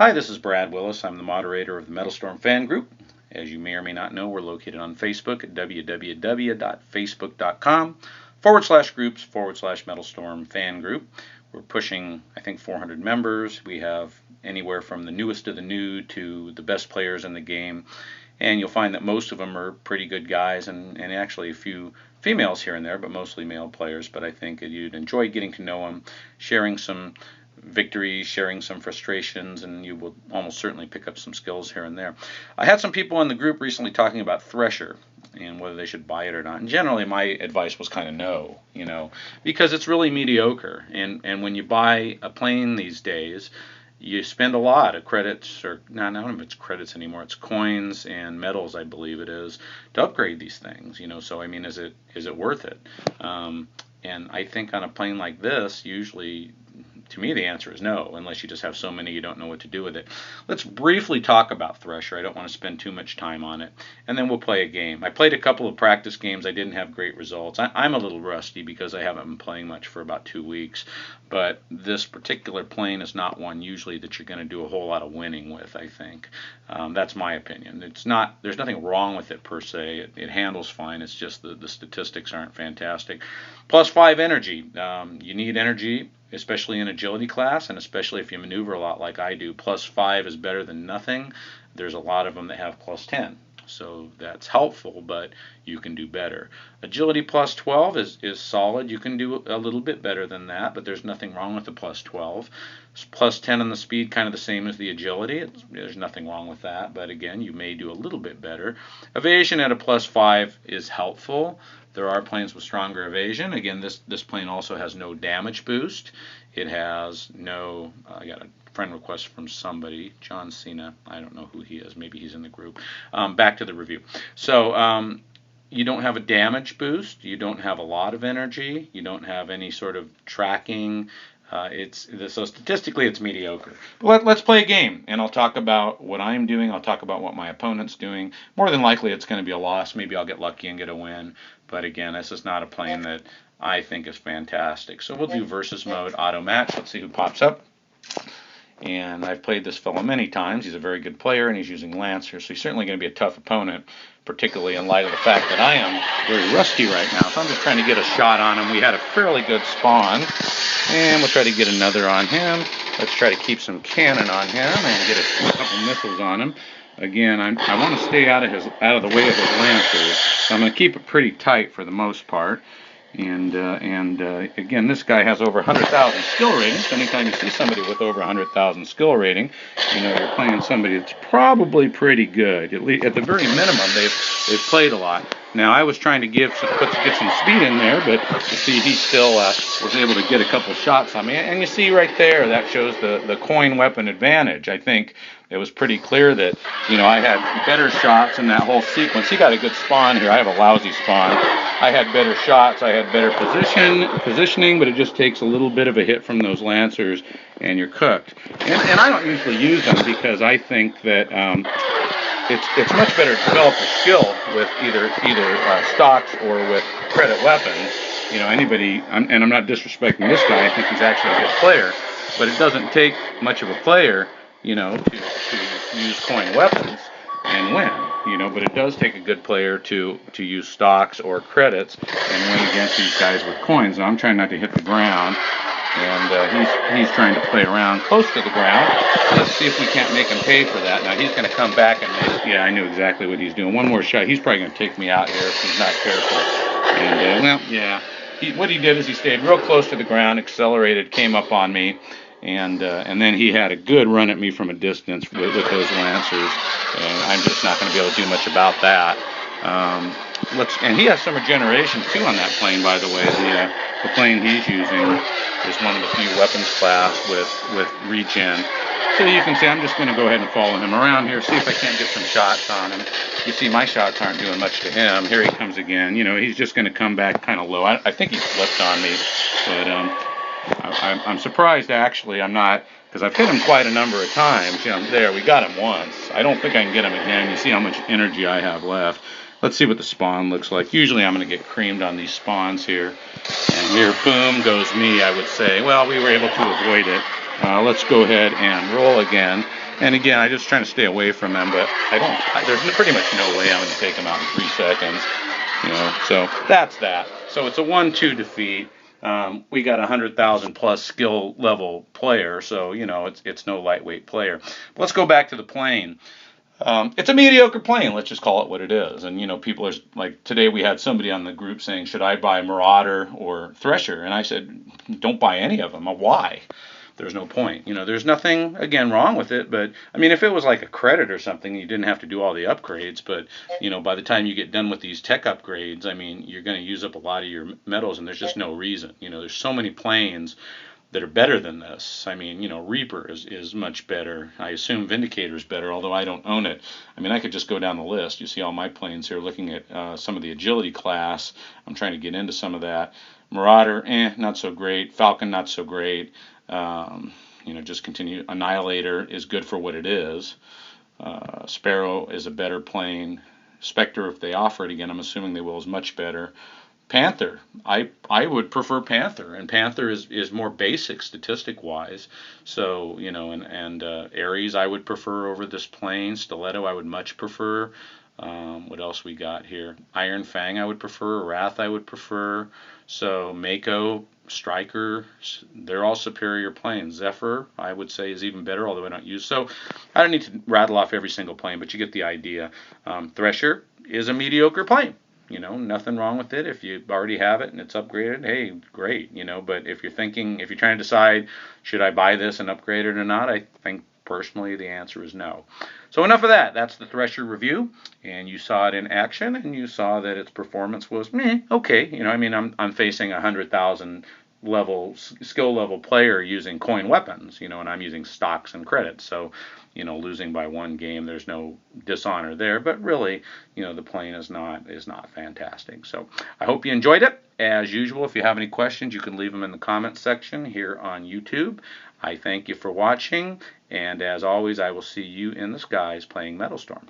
Hi, this is Brad Willis. I'm the moderator of the MetalStorm fan group. As you may or may not know, we're located on Facebook at www.facebook.com/groups/MetalStorm fan group. We're pushing, I think, 400 members. We have anywhere from the newest of the new to the best players in the game. And you'll find that most of them are pretty good guys and actually a few females here and there, but mostly male players. But I think you'd enjoy getting to know them, sharing some victories, sharing some frustrations, and you will almost certainly pick up some skills here and there. I had some people in the group recently talking about Thresher and whether they should buy it or not. And generally my advice was kind of no, because it's really mediocre. And when you buy a plane these days, you spend a lot of credits, or no, I don't know if it's credits anymore. It's coins and metals, I believe it is, to upgrade these things. So I mean, is it worth it? And I think on a plane like this, usually, to me, the answer is no, unless you just have so many you don't know what to do with it. Let's briefly talk about Thresher. I don't want to spend too much time on it. And then we'll play a game. I played a couple of practice games. I didn't have great results. I'm a little rusty because I haven't been playing much for about 2 weeks. But this particular plane is not one usually that you're going to do a whole lot of winning with, I think. That's my opinion. There's nothing wrong with it per se. It handles fine. It's just the statistics aren't fantastic. +5 energy. You need energy, especially in agility class, and especially if you maneuver a lot like I do. +5 is better than nothing. There's a lot of them that have +10. So that's helpful, but you can do better. Agility +12 is solid. You can do a little bit better than that, but there's nothing wrong with the +12. +10 on the speed, kind of the same as the agility. There's nothing wrong with that, but again, you may do a little bit better. Evasion at a +5 is helpful. There are planes with stronger evasion. Again, this plane also has no damage boost. It has no, I got a friend request from somebody, John Cena. I don't know who he is. Maybe he's in the group. Back to the review. So you don't have a damage boost. You don't have a lot of energy. You don't have any sort of tracking. So statistically, it's mediocre. But let's play a game, and I'll talk about what I'm doing. I'll talk about what my opponent's doing. More than likely, it's going to be a loss. Maybe I'll get lucky and get a win. But again, this is not a plane that I think is fantastic. So we'll do versus mode, auto match. Let's see who pops up. And I've played this fellow many times. He's a very good player, and he's using Lancer, so he's certainly going to be a tough opponent, particularly in light of the fact that I am very rusty right now. So I'm just trying to get a shot on him. We had a fairly good spawn, and we'll try to get another on him. Let's try to keep some cannon on him and get a couple missiles on him. Again, I want to stay out of the way of his Lancers, so I'm going to keep it pretty tight for the most part. And again, this guy has over 100,000 skill rating. So anytime you see somebody with over 100,000 skill rating, you're playing somebody that's probably pretty good. At the very minimum, they've played a lot. Now, I was trying to get some speed in there, but you see he still was able to get a couple shots on me. And you see right there, that shows the coin weapon advantage. I think it was pretty clear that, I had better shots in that whole sequence. He got a good spawn here. I have a lousy spawn. I had better shots. I had better positioning, but it just takes a little bit of a hit from those Lancers, and you're cooked. And I don't usually use them because I think that it's much better to develop a skill with either stocks or with credit weapons. And I'm not disrespecting this guy. I think he's actually a good player, but it doesn't take much of a player, to use coin weapons and win. But it does take a good player to use stocks or credits and win against these guys with coins. Now I'm trying not to hit the ground, and he's trying to play around close to the ground. Let's see if we can't make him pay for that. Now he's going to come back and I knew exactly what he's doing. One more shot. He's probably going to take me out here if he's not careful. And what he did is he stayed real close to the ground, accelerated, came up on me. And then he had a good run at me from a distance with those Lancers, and I'm just not going to be able to do much about that. And he has some regeneration too on that plane, by the way. The plane he's using is one of the few weapons class with regen. So you can see I'm just going to go ahead and follow him around here, see if I can't get some shots on him. You see my shots aren't doing much to him. Here he comes again. He's just going to come back kind of low. I think he flipped on me, but I'm surprised, actually. I'm not, because I've hit him quite a number of times. There, we got him once. I don't think I can get him again. You see how much energy I have left. Let's see what the spawn looks like. Usually I'm going to get creamed on these spawns here. And here, boom, goes me, I would say. Well, we were able to avoid it. Let's go ahead and roll again. And again, I'm just trying to stay away from them, but there's pretty much no way I'm going to take them out in 3 seconds. So that's that. So it's a 1-2 defeat. We got 100,000 plus skill level player, so it's no lightweight player. But let's go back to the plane. It's a mediocre plane. Let's just call it what it is. And people are like, today we had somebody on the group saying, should I buy Marauder or Thresher? And I said, don't buy any of them. Why? There's no point. There's nothing, again, wrong with it. But, if it was like a credit or something, you didn't have to do all the upgrades. But, by the time you get done with these tech upgrades, you're going to use up a lot of your metals, and there's just no reason. There's so many planes that are better than this. Reaper is much better. I assume Vindicator is better, although I don't own it. I could just go down the list. You see all my planes here, looking at some of the agility class. I'm trying to get into some of that. Marauder, not so great. Falcon, not so great. Just continue. Annihilator is good for what it is. Sparrow is a better plane. Spectre, if they offer it again, I'm assuming they will, is much better. Panther, I would prefer Panther, and Panther is more basic statistic wise. So and Ares I would prefer over this plane. Stiletto I would much prefer. What else we got here? Iron Fang I would prefer. Wrath I would prefer. So Mako, Striker, they're all superior planes. Zephyr I would say is even better, although I don't use. So I don't need to rattle off every single plane, but you get the idea. Thresher is a mediocre plane. Nothing wrong with it. If you already have it and it's upgraded, hey, great. But if you're trying to decide, should I buy this and upgrade it or not, I think personally the answer is no. So enough of that. That's the Thresher review, and you saw it in action, and you saw that its performance was okay. I'm facing 100,000 skill level player using coin weapons, and I'm using stocks and credits. So, losing by 1 game, there's no dishonor there. But really, the plane is not fantastic. So I hope you enjoyed it. As usual, if you have any questions, you can leave them in the comments section here on YouTube. I thank you for watching, and as always, I will see you in the skies playing MetalStorm.